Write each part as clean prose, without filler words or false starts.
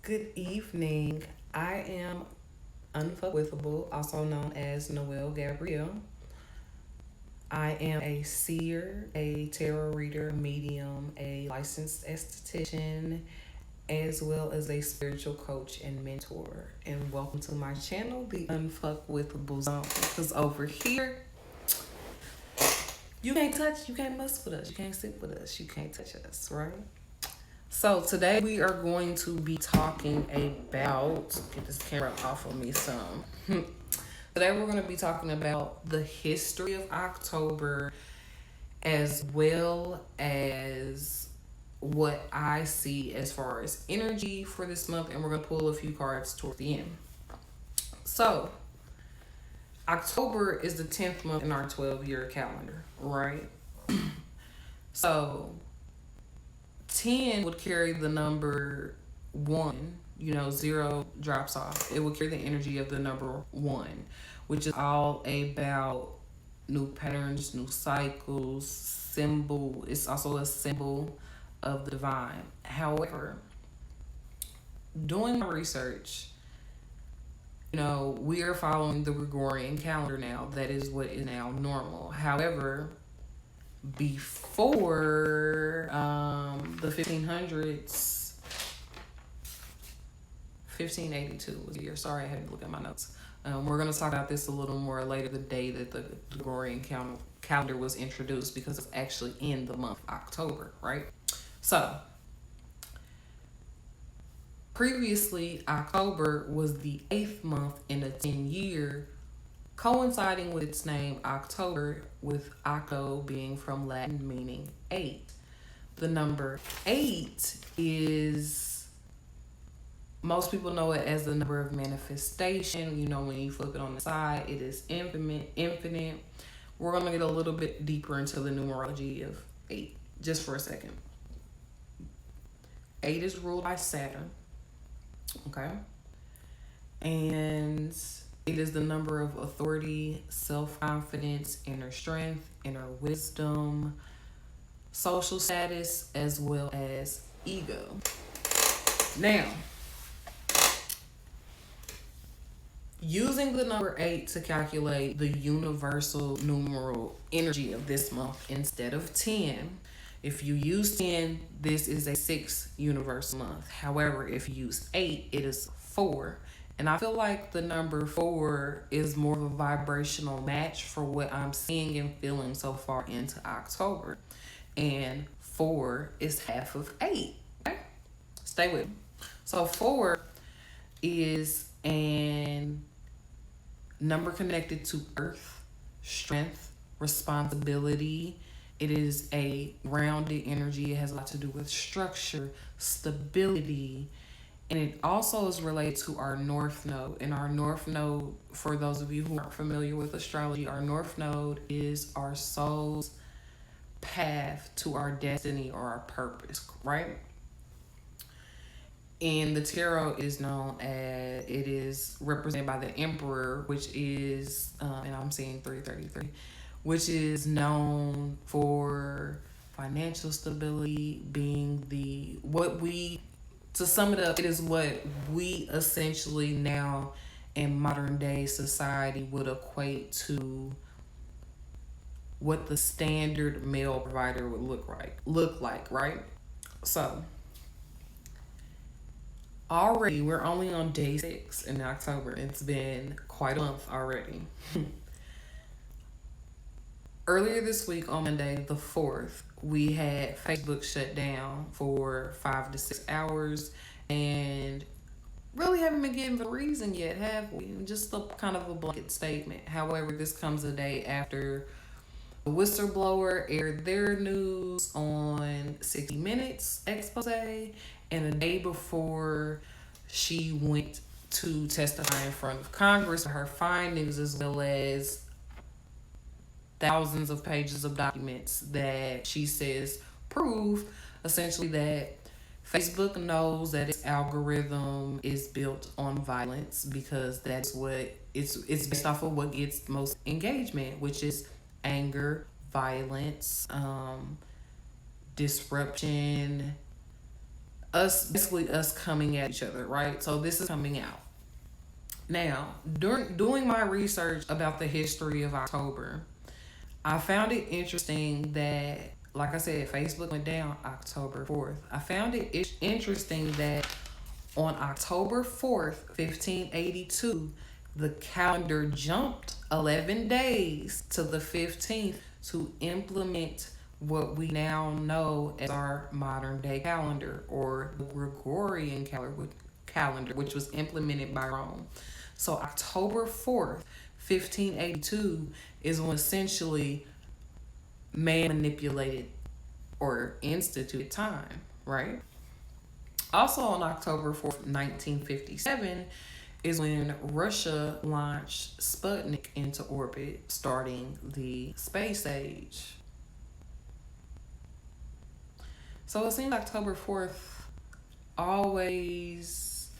Good evening. I am Unfuckwithable, also known as Noelle Gabrielle. I am a seer, a tarot reader, medium, a licensed esthetician, as well as a spiritual coach and mentor. And welcome to my channel, the Unfuckwithable Zone. Because over here, you can't mess with us, you can't sit with us, you can't touch us, right? So today we are going to be talking about, get this camera off of me some. Today we're going to be talking about the history of October as well as what I see as far as energy for this month, and we're going to pull a few cards towards the end. So October is the 10th month in our 12-year calendar, right? So 10 would carry the number 1, 0 drops off. It would carry the energy of the number 1, which is all about new patterns, new cycles, symbol. It's also a symbol of the divine. However, doing my research, we are following the Gregorian calendar now. That is what is now normal. However, before the 1500s, 1582 was the year. Sorry, I had to look at my notes. We're going to talk about this a little more later, the day that the Gregorian calendar was introduced, because it's actually in the month October, right? So previously, October was the 8th month in a 10-year, coinciding with its name October, with octo being from Latin meaning 8. The number 8 is, most people know it as the number of manifestation. When you flip it on the side, it is infinite. We're going to get a little bit deeper into the numerology of 8 just for a second. 8 is ruled by Saturn, okay? And it is the number of authority, self-confidence, inner strength, inner wisdom, social status, as well as ego. Now, using the number 8 to calculate the universal numeral energy of this month instead of 10, if you use 10, this is a 6 universal month. However, if you use 8, it is 4. And I feel like the number 4 is more of a vibrational match for what I'm seeing and feeling so far into October. And 4 is half of 8. Okay? Stay with me. So 4 is an number connected to earth, strength, responsibility. It is a rounded energy. It has a lot to do with structure, stability, and it also is related to our North Node. And our North Node, for those of you who aren't familiar with astrology, our North Node is our soul's path to our destiny or our purpose, right? And the tarot is known as, it is represented by the Emperor, which is, and I'm seeing 333, which is known for financial stability, being to sum it up, it is what we essentially now in modern day society would equate to what the standard male provider would look like, right? So already we're only on day 6 in October. It's been quite a month already. Earlier this week on Monday, the 4th, we had Facebook shut down for 5 to 6 hours, and really haven't been given a reason yet, have we? Just a kind of a blanket statement. However, this comes a day after the whistleblower aired their news on 60 Minutes expose, and a day before she went to testify in front of Congress for her findings, as well as thousands of pages of documents that she says prove essentially that Facebook knows that its algorithm is built on violence, because that's what it's based off of what gets most engagement, which is anger, violence, disruption, us coming at each other, right? So this is coming out. Now, during doing my research about the history of October, I found it interesting that, like I said, Facebook went down October 4th. I found it interesting that on October 4th, 1582, the calendar jumped 11 days to the 15th to implement what we now know as our modern day calendar, or the Gregorian calendar, which was implemented by Rome. So October 4th, 1582 is when essentially man manipulated or instituted time, right? Also on October 4th, 1957 is when Russia launched Sputnik into orbit, starting the space age. So it seems October 4th always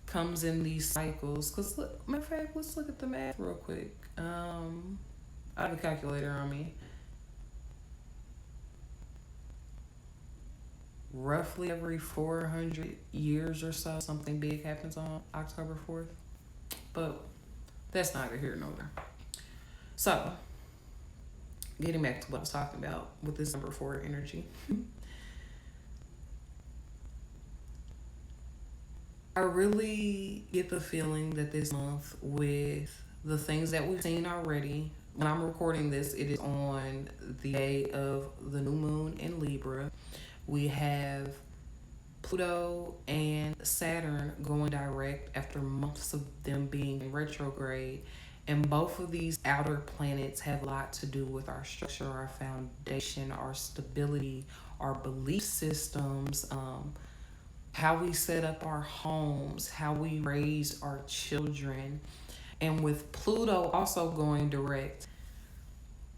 comes in these cycles. Because, matter of fact, let's look at the math real quick. I have a calculator on me. Roughly every 400 years or so, something big happens on October 4th. But that's neither here nor there. So, getting back to what I was talking about with this number 4 energy. I really get the feeling that this month, with the things that we've seen already, when I'm recording this, it is on the day of the new moon in Libra. We have Pluto and Saturn going direct after months of them being in retrograde. And both of these outer planets have a lot to do with our structure, our foundation, our stability, our belief systems, how we set up our homes, how we raise our children. And with Pluto also going direct,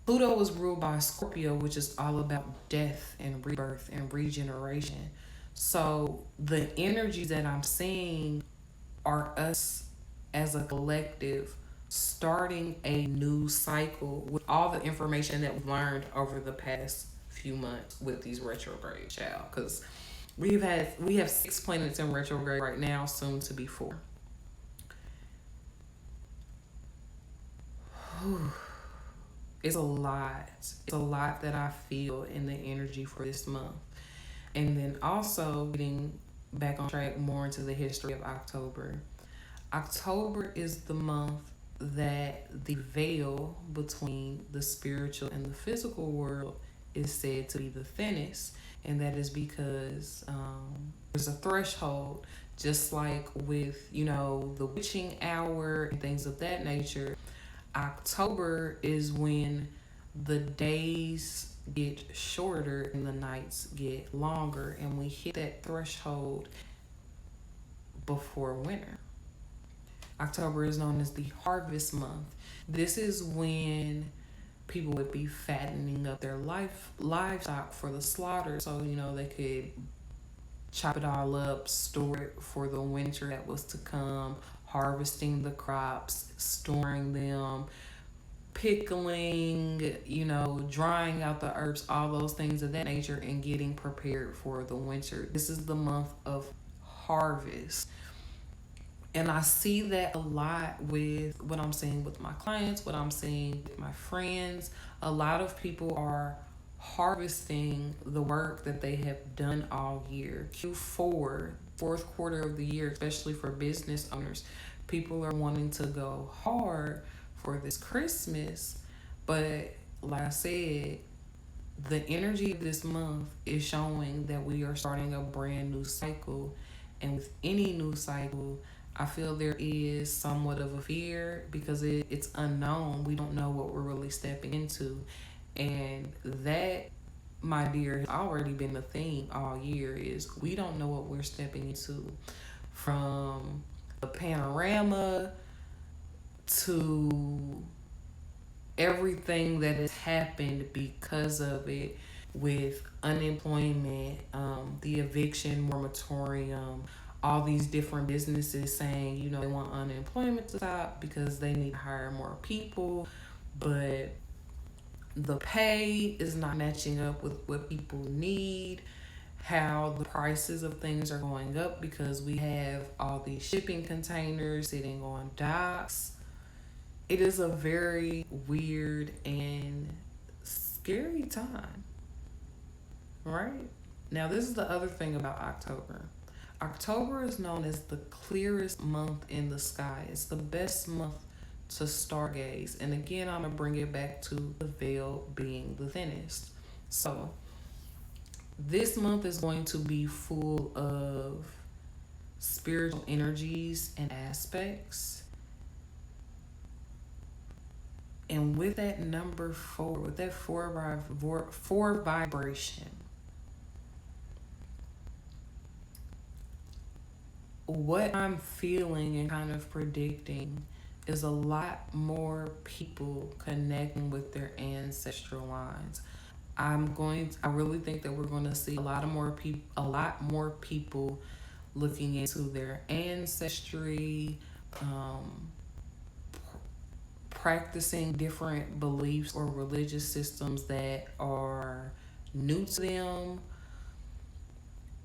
Pluto is ruled by Scorpio, which is all about death and rebirth and regeneration. So the energies that I'm seeing are us as a collective starting a new cycle with all the information that we've learned over the past few months with these retrograde, child. Because we have 6 planets in retrograde right now, soon to be 4. It's a lot. It's a lot that I feel in the energy for this month. And then also getting back on track more into the history of October. October is the month that the veil between the spiritual and the physical world is said to be the thinnest. And that is because there's a threshold, just like with, the witching hour and things of that nature. October is when the days get shorter and the nights get longer, and we hit that threshold before winter. October is known as the harvest month. This is when people would be fattening up their livestock for the slaughter, so they could chop it all up, store it for the winter that was to come, harvesting the crops, storing them, pickling, drying out the herbs, all those things of that nature, and getting prepared for the winter. This is the month of harvest. And I see that a lot with what I'm seeing with my clients, what I'm seeing with my friends. A lot of people are harvesting the work that they have done all year. Q4, fourth quarter of the year, especially for business owners, people are wanting to go hard for this Christmas. But like I said, the energy of this month is showing that we are starting a brand new cycle. And with any new cycle, I feel there is somewhat of a fear because it's unknown. We don't know what we're really stepping into. And that, my dear, has already been the theme all year, is we don't know what we're stepping into. From the panorama to everything that has happened because of it, with unemployment, the eviction moratorium, all these different businesses saying, they want unemployment to stop because they need to hire more people, but the pay is not matching up with what people need. how the prices of things are going up because we have all these shipping containers sitting on docks. It is a very weird and scary time, right? Now, this is the other thing about October. October is known as the clearest month in the sky. It's the best month to stargaze. And again, I'm going to bring it back to the veil being the thinnest. So, this month is going to be full of spiritual energies and aspects. And with that number 4, with that four vibration, what I'm feeling and kind of predicting is a lot more people connecting with their ancestral lines. I really think that we're going to see a lot more people looking into their ancestry, practicing different beliefs or religious systems that are new to them.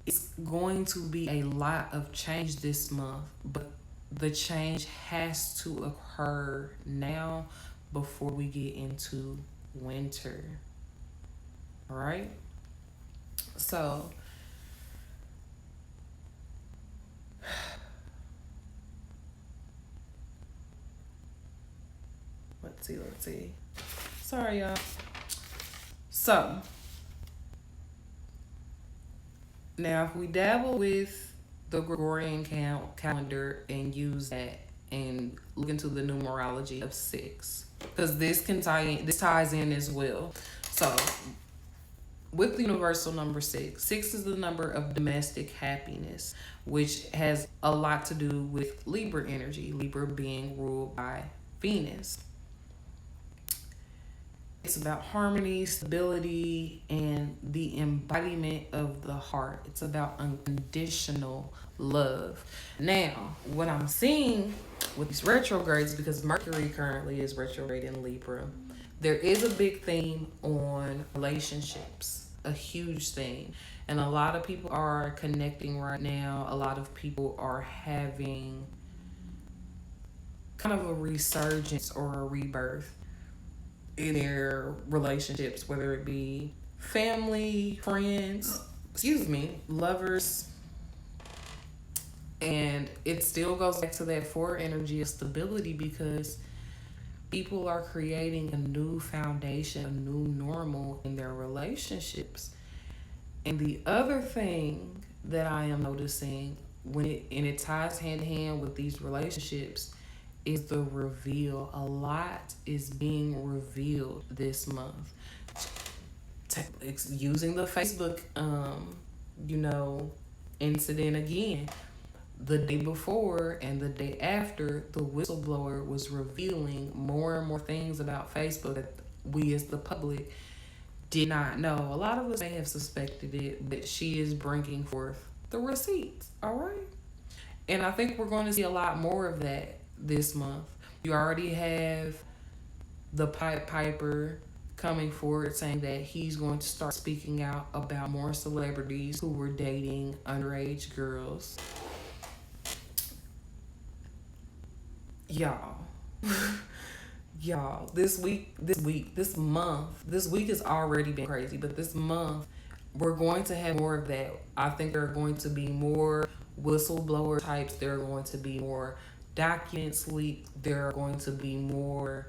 It's going to be a lot of change this month, but the change has to occur now before we get into winter. All right? So, let's see. Sorry, y'all. So, now if we dabble with the Gregorian calendar and use that and look into the numerology of 6, because this ties in as well. So, with the universal number 6 is the number of domestic happiness, which has a lot to do with Libra energy, Libra being ruled by Venus. It's about harmony, stability, and the embodiment of the heart. It's about unconditional love. Now, what I'm seeing with these retrogrades, because Mercury currently is retrograde in Libra, there is a big theme on relationships, a huge theme. And a lot of people are connecting right now. A lot of people are having kind of a resurgence or a rebirth in their relationships, whether it be family, friends, lovers. And it still goes back to that 4 energy of stability, because people are creating a new foundation, a new normal in their relationships. And the other thing that I am noticing it ties hand in hand with these relationships is the reveal. A lot is being revealed this month. Using the Facebook, incident again. The day before and the day after, the whistleblower was revealing more and more things about Facebook that we as the public did not know. A lot of us may have suspected it, but she is bringing forth the receipts, all right? And I think we're going to see a lot more of that this month. You already have the Pied Piper coming forward saying that he's going to start speaking out about more celebrities who were dating underage girls. Y'all, this week has already been crazy, but this month we're going to have more of that. I think there are going to be more whistleblower types. There are going to be more documents leaked. There are going to be more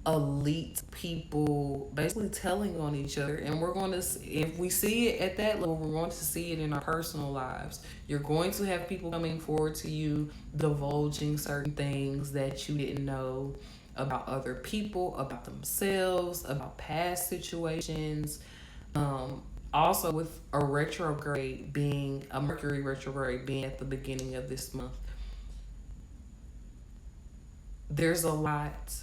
elite people basically telling on each other, and we're going to, if we see it at that level, we're going to see it in our personal lives. You're going to have people coming forward to you divulging certain things that you didn't know about other people, about themselves, about past situations. Also, with a Mercury retrograde being at the beginning of this month, there's a lot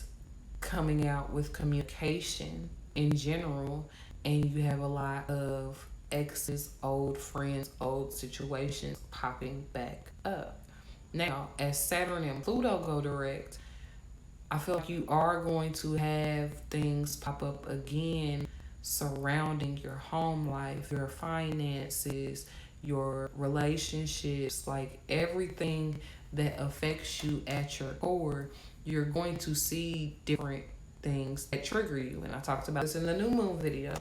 coming out with communication in general, and you have a lot of exes, old friends, old situations popping back up. Now, as Saturn and Pluto go direct, I feel like you are going to have things pop up again surrounding your home life, your finances, your relationships, like everything that affects you at your core, you're going to see different things that trigger you. And I talked about this in the new moon video.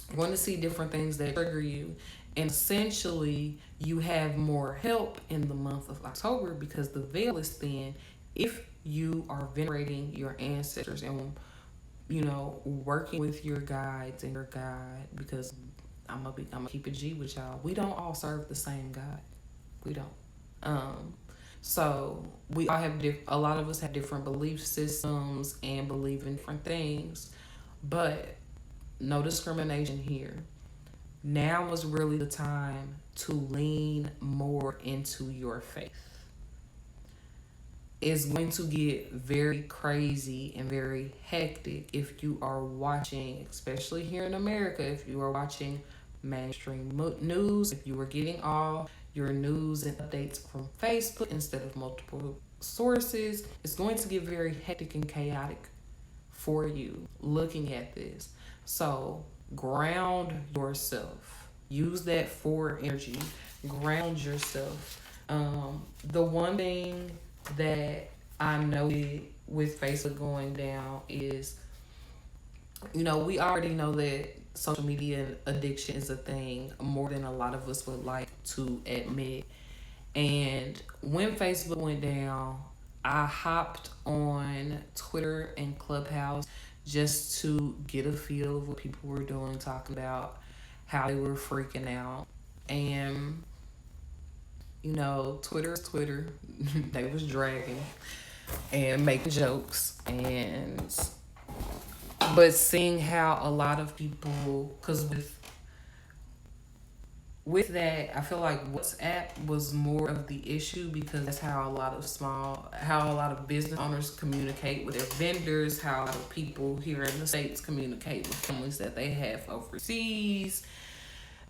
You're going to see different things that trigger you. And essentially, you have more help in the month of October because the veil is thin if you are venerating your ancestors and, you know, working with your guides and your guide. Because I'm gonna keep it G with y'all. We don't all serve the same God. We don't. So we all have a lot of us have different belief systems and believe in different things, but no discrimination here. Now is really the time to lean more into your faith. It's going to get very crazy and very hectic if you are watching, especially here in America, if you are watching mainstream news, if you are getting all your news and updates from Facebook instead of multiple sources. It's going to get very hectic and chaotic for you looking at this. So ground yourself. Use that forward energy. Ground yourself. The one thing that I noted with Facebook going down is, you know, we already know that social media addiction is a thing more than a lot of us would like to admit. And when Facebook went down, I hopped on Twitter and Clubhouse just to get a feel of what people were doing, talking about how they were freaking out. And, you know, Twitter is Twitter. They was dragging and making jokes. But seeing how a lot of people, because with that, I feel like WhatsApp was more of the issue because that's how a lot of business owners communicate with their vendors, how a lot of people here in the States communicate with families that they have overseas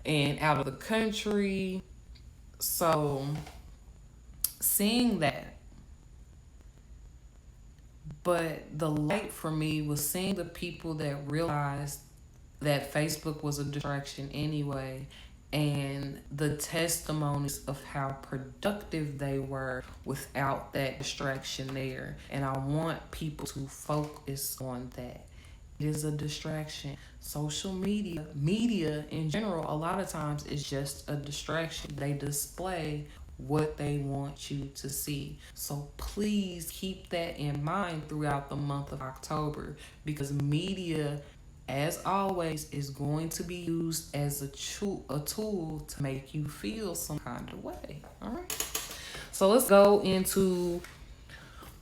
and out of the country. So seeing that, but the light for me was seeing the people that realized that Facebook was a distraction anyway, and the testimonies of how productive they were without that distraction there. And I want people to focus on that. It is a distraction. Social media in general, a lot of times is just a distraction. They display what they want you to see. So please keep that in mind throughout the month of October, because media, as always, is going to be used as a tool to make you feel some kind of way. All right. So let's go into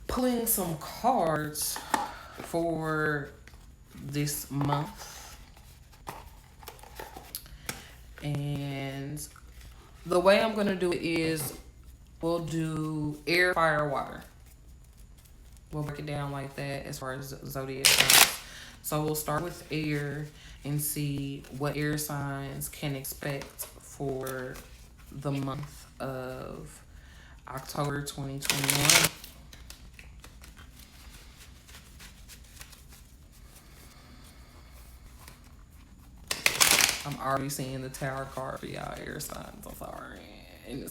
pulling some cards for this month. And the way I'm going to do it is we'll do air, fire, water. We'll break it down like that as far as zodiac signs. So we'll start with air and see what air signs can expect for the month of October 2021. I'm already seeing the Tower card for y'all air signs. I'm sorry. And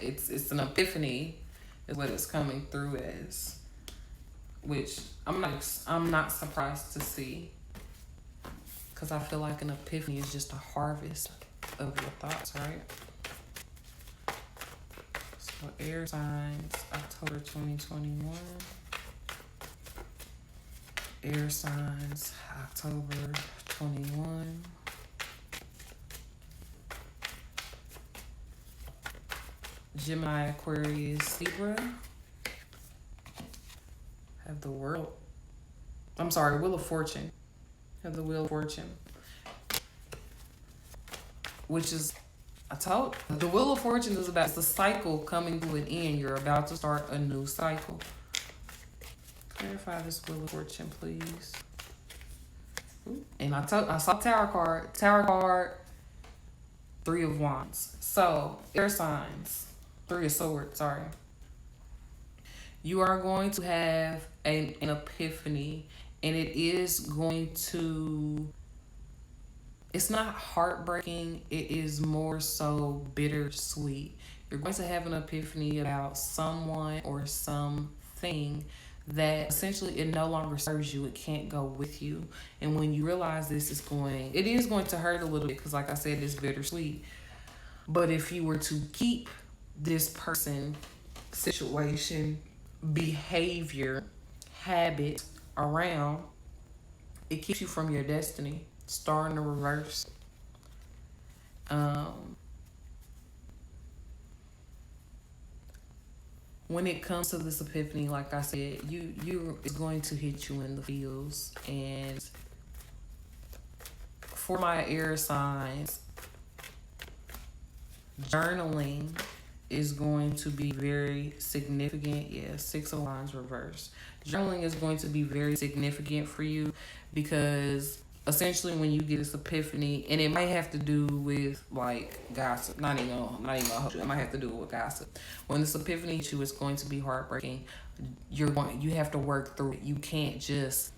it's an epiphany is what it's coming through as, which I'm not surprised to see, because I feel like an epiphany is just a harvest of your thoughts, right? So air signs, October 2021. Air signs, October 21. Gemini, Aquarius, Libra. Have the Wheel of Fortune. Have the Wheel of Fortune. Which is, the Wheel of Fortune is about the cycle coming to an end. You're about to start a new cycle. Clarify this Wheel of Fortune, please. And I saw Tower card, Three of Wands. So, air signs. Three of Swords, sorry. You are going to have an epiphany, and it is going to It's not heartbreaking, it is more so bittersweet. You're going to have an epiphany about someone or something that essentially it no longer serves you. It can't go with you. And when you realize this it is going to hurt a little bit because, like I said, it's bittersweet. But if you were to keep this person, situation, behavior, habit around, it keeps you from your destiny. Star in the reverse. When it comes to this epiphany, like I said, you it's going to hit you in the feels. And for my air signs, journaling is going to be very significant. Yeah, 6 of Wands reverse. Journaling is going to be very significant for you because essentially when you get this epiphany, and it might have to do with like gossip. Not even gonna hold you. It might have to do with gossip. When this epiphany hits you, it's going to be heartbreaking. You have to work through it. You can't just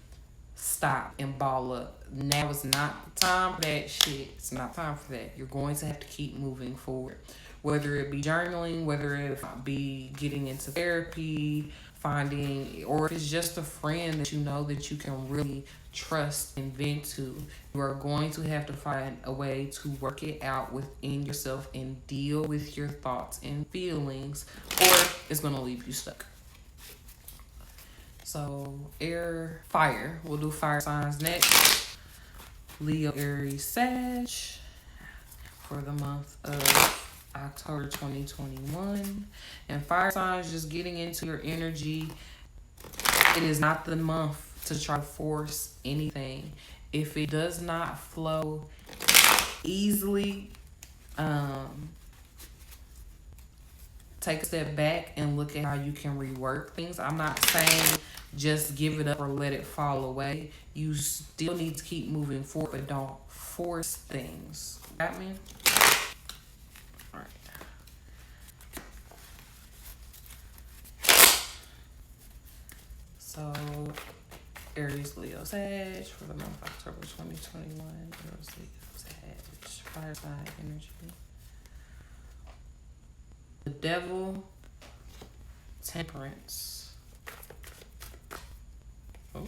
stop and ball up. Now is not the time for that shit. It's not time for that. You're going to have to keep moving forward. Whether it be journaling, whether it be getting into therapy, finding, or if it's just a friend that you know that you can really trust and vent to, you are going to have to find a way to work it out within yourself and deal with your thoughts and feelings, or it's going to leave you stuck. So air, fire. We'll do fire signs next. Leo, Aries, Sag for the month of October 2021. And fire signs, just getting into your energy. It is not the month to try to force anything. If it does not flow easily, take a step back and look at how you can rework things. I'm not saying just give it up or let it fall away. You still need to keep moving forward, but don't force things. Got me? All right. So, Aries, Leo, Sag for the month of October 2021. Aries, Leo, Sag, fire sign energy. The Devil, Temperance. Oh.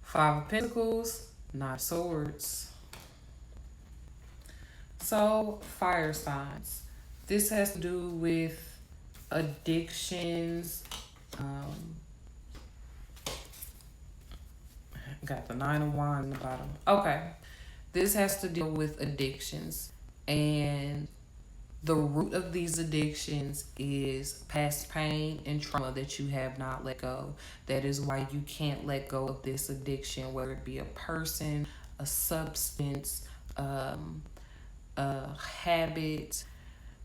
5 of Pentacles, 9 of Swords. So, fire signs. This has to do with addictions. Got the 9 of Wands in the bottom. Okay. This has to deal with addictions. And the root of these addictions is past pain and trauma that you have not let go. That is why you can't let go of this addiction, whether it be a person, a substance, a habit.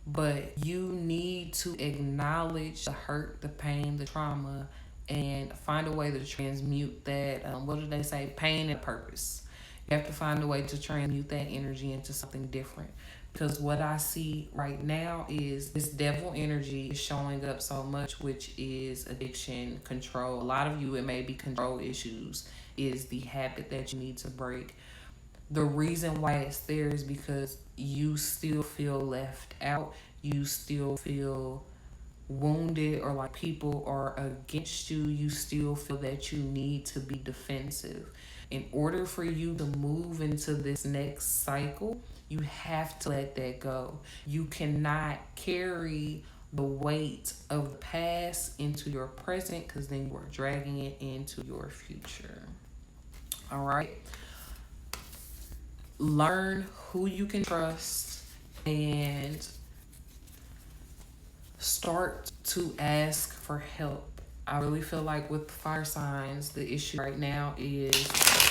But you need to acknowledge the hurt, the pain, the trauma, and find a way to transmute that. What do they say? Pain and purpose. You have to find a way to transmute that energy into something different. Because what I see right now is this devil energy is showing up so much, which is addiction, control. A lot of you, it may be control issues, is the habit that you need to break. The reason why it's there is because you still feel left out. You still feel wounded, or like people are against you. You still feel that you need to be defensive. In order for you to move into this next cycle, you have to let that go. You cannot carry the weight of the past into your present, because then you are dragging it into your future. All right. Learn who you can trust and start to ask for help. I really feel like with fire signs, the issue right now is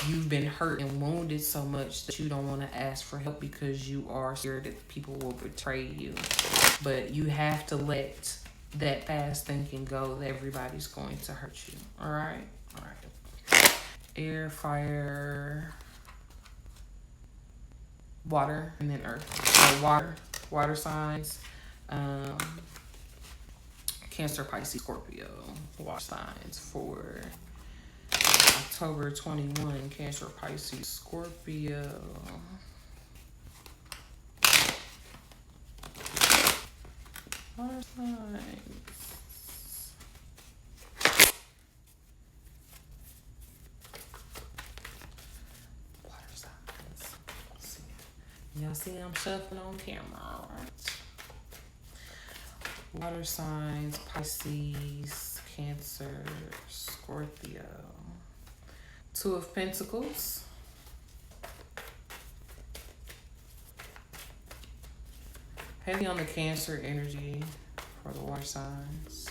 you've been hurt and wounded so much that you don't want to ask for help because you are scared that people will betray you. But you have to let that past thinking go that everybody's going to hurt you. All right? All right. Air, fire, water, and then earth. So water signs. Cancer, Pisces, Scorpio, water signs for October 21, Cancer, Pisces, Scorpio. Water signs. Water signs. Y'all see I'm shuffling on camera, all right? Water signs, Pisces, Cancer, Scorpio. Two of Pentacles. Heavy on the Cancer energy for the water signs.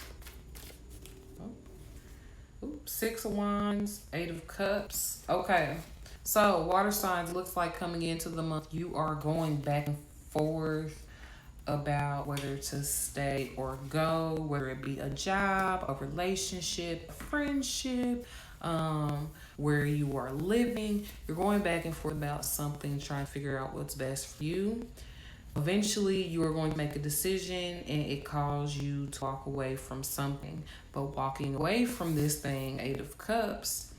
Six of Wands, Eight of Cups. Okay, so water signs looks like coming into the month, you are going back and forth about whether to stay or go, whether it be a job, a relationship, a friendship, where you are living. You're going back and forth about something, trying to figure out what's best for you. Eventually, you are going to make a decision and it calls you to walk away from something. But walking away from this thing, Eight of Cups,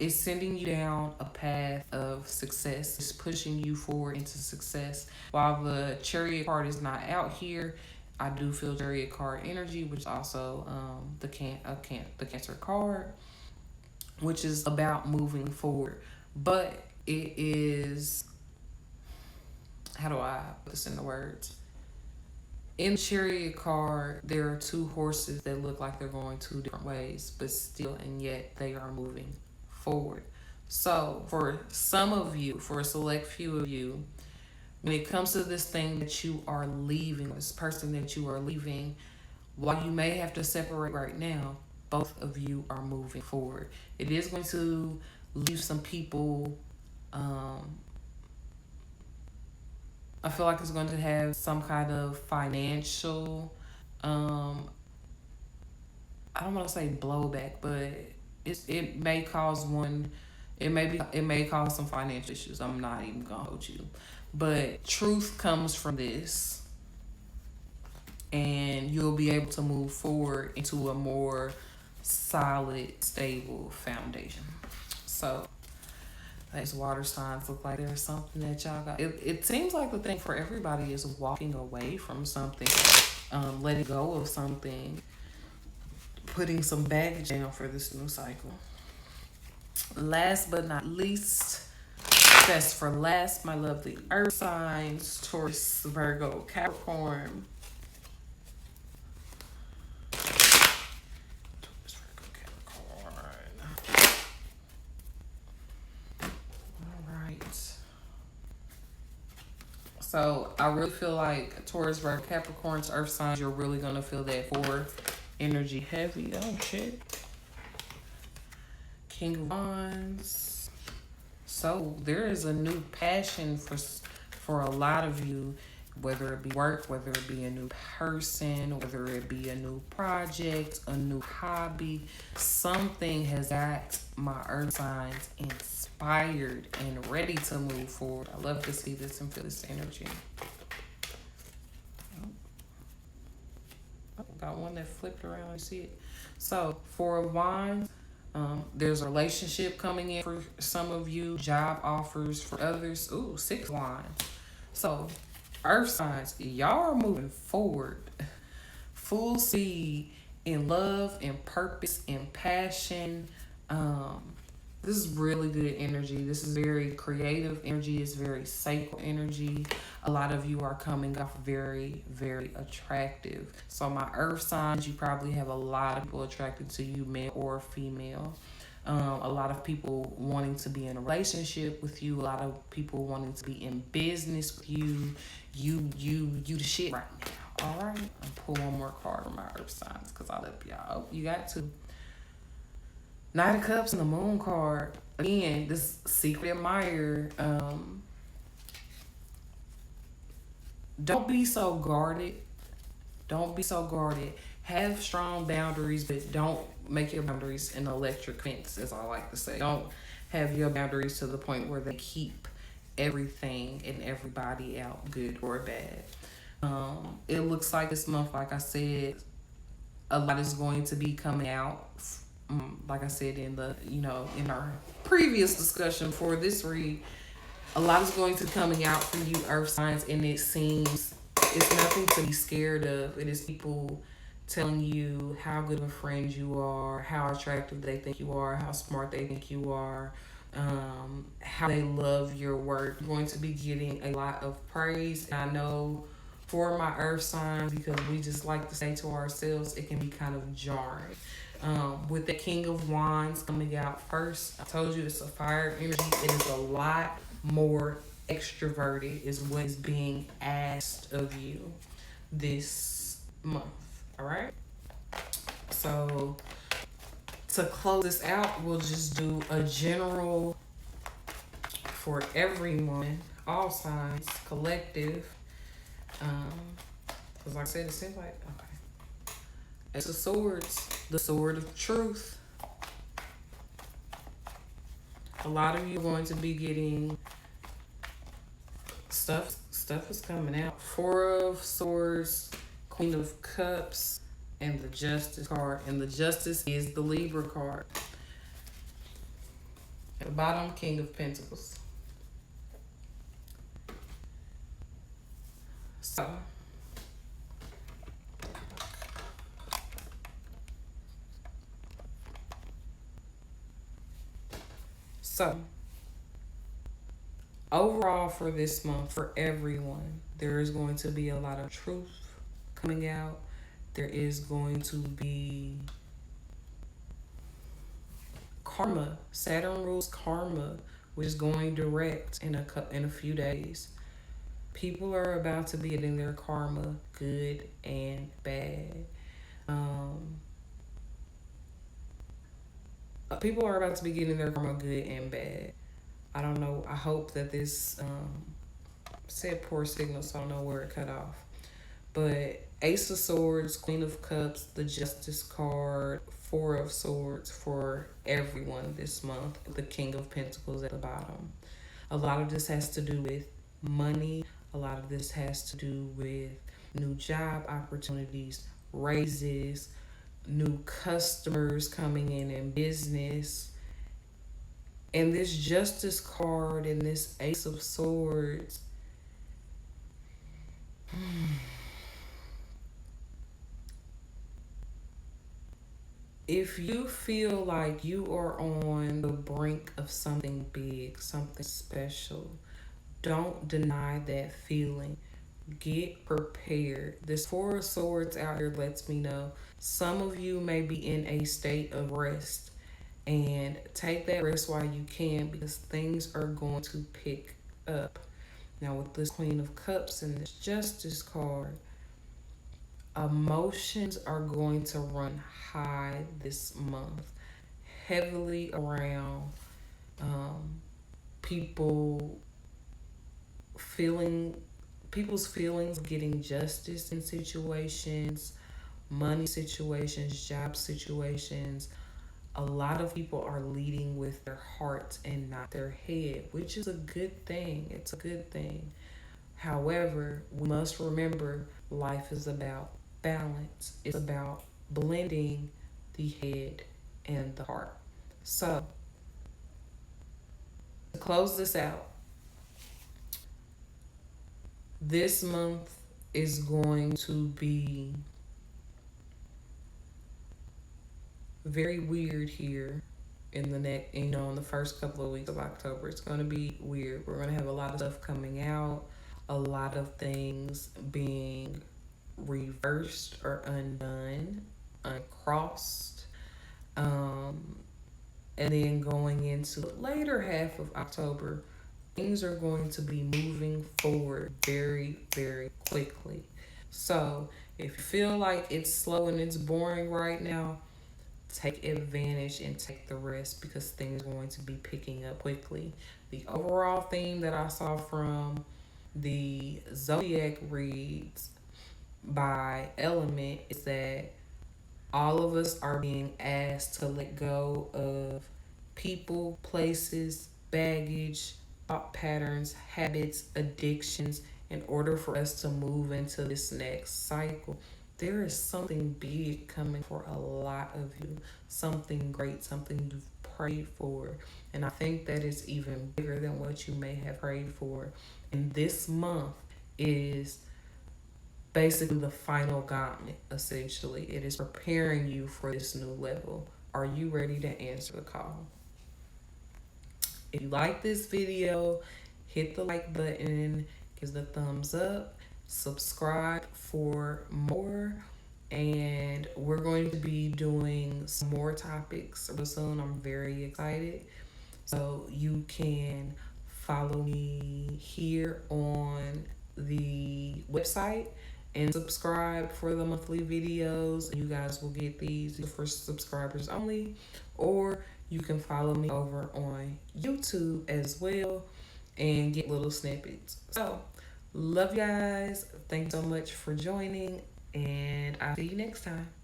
is sending you down a path of success. It's pushing you forward into success. While the Chariot card is not out here, I do feel Chariot card energy, which is also the Cancer card, which is about moving forward. But it is, how do I put this into words? In the Chariot card, there are two horses that look like they're going two different ways, but still and yet they are moving forward. So for some of you, for a select few of you, when it comes to this thing that you are leaving, this person that you are leaving, while you may have to separate right now, both of you are moving forward. It is going to leave some people, I feel like it's going to have some kind of financial, I don't want to say blowback, but it may cause it may cause some financial issues. I'm not even gonna hold you, but truth comes from this, and you'll be able to move forward into a more solid, stable foundation. So these water signs look like there's something that y'all got. It seems like the thing for everybody is walking away from something, letting go of something, putting some baggage down for this new cycle. Last but not least, best for last, my lovely earth signs, Taurus, Virgo, Capricorn. So I really feel like Taurus, Virgo, Capricorn's earth signs, you're really going to feel that energy heavy. Oh, shit. King of Wands. So there is a new passion for a lot of you, whether it be work, whether it be a new person, whether it be a new project, a new hobby. Something has got my earth signs inspired and ready to move forward. I love to see this and feel this energy. Oh, got one that flipped around. You see it? So, Four of Wands. There's a relationship coming in for some of you, job offers for others. Ooh, Six of Wands. So, earth signs, y'all are moving forward. Full speed in love and purpose and passion. This is really good energy. This is very creative energy. It's very sacral energy. A lot of you are coming off very, very attractive. So my earth signs, you probably have a lot of people attracted to you, male or female. A lot of people wanting to be in a relationship with you. A lot of people wanting to be in business with you. You the shit right now. All right. I'll pull one more card from my earth signs because I love y'all. Oh, you got to. Knight of Cups and the Moon card. Again, this secret admirer. Don't be so guarded. Don't be so guarded. Have strong boundaries, but don't make your boundaries an electric fence, as I like to say. Don't have your boundaries to the point where they keep everything and everybody out, good or bad. It looks like this month, like I said, a lot is going to be coming out like I said in the in our previous discussion for this read, a lot is going to be coming out for you earth signs, and it seems it's nothing to be scared of. It is people telling you how good of a friend you are, how attractive they think you are, how smart they think you are, how they love your work. You're going to be getting a lot of praise. And I know for my earth signs, because we just like to say to ourselves, it can be kind of jarring. With the King of Wands coming out first, I told you it's a fire energy. It is a lot more extroverted, is what is being asked of you this month. All right. So to close this out, we'll just do a general for everyone, all signs, collective. Because like I said, it seems like, okay. Ace of Swords, the sword of truth. A lot of you are going to be getting stuff is coming out. Four of Swords, Queen of Cups, and the Justice card. And the Justice is the Libra card. At the bottom, King of Pentacles. So, overall for this month, for everyone, there is going to be a lot of truth coming out. There is going to be karma. Saturn rules karma, which is going direct in a few days. People are about to be getting their karma, good and bad. People are about to be getting their karma, good and bad. I don't know. I hope that this said poor signal, so I don't know where it cut off. But Ace of Swords, Queen of Cups, the Justice card, Four of Swords for everyone this month. The King of Pentacles at the bottom. A lot of this has to do with money. A lot of this has to do with new job opportunities, raises, new customers coming in business. And this Justice card and this Ace of Swords, if you feel like you are on the brink of something big, something special, don't deny that feeling. Get prepared. This Four of Swords out here lets me know some of you may be in a state of rest. And take that rest while you can, because things are going to pick up. Now with this Queen of Cups and this Justice card, emotions are going to run high this month, heavily around people's feelings of getting justice in situations, money situations, job situations. A lot of people are leading with their hearts and not their head, which is a good thing. It's a good thing. However, we must remember life is about balance. It's about blending the head and the heart. So, to close this out, this month is going to be very weird here in the first couple of weeks of October. It's going to be weird. We're going to have a lot of stuff coming out, a lot of things being reversed or undone, uncrossed. And then going into the later half of October, things are going to be moving forward very, very quickly. So if you feel like it's slow and it's boring right now, take advantage and take the rest, because things are going to be picking up quickly. The overall theme that I saw from the zodiac reads by element is that all of us are being asked to let go of people, places, baggage, thought patterns, habits, addictions in order for us to move into this next cycle. there is something big coming for a lot of you, something great, something you've prayed for. And I think that is even bigger than what you may have prayed for. And this month is basically the final gauntlet, essentially. It is preparing you for this new level. Are you ready to answer the call? If you like this video, hit the like button, give the thumbs up, subscribe for more, and we're going to be doing some more topics real soon. I'm very excited. So you can follow me here on the website and subscribe for the monthly videos. You guys will get these for subscribers only, or you can follow me over on YouTube as well and get little snippets. So, love you guys. Thanks so much for joining, and I'll see you next time.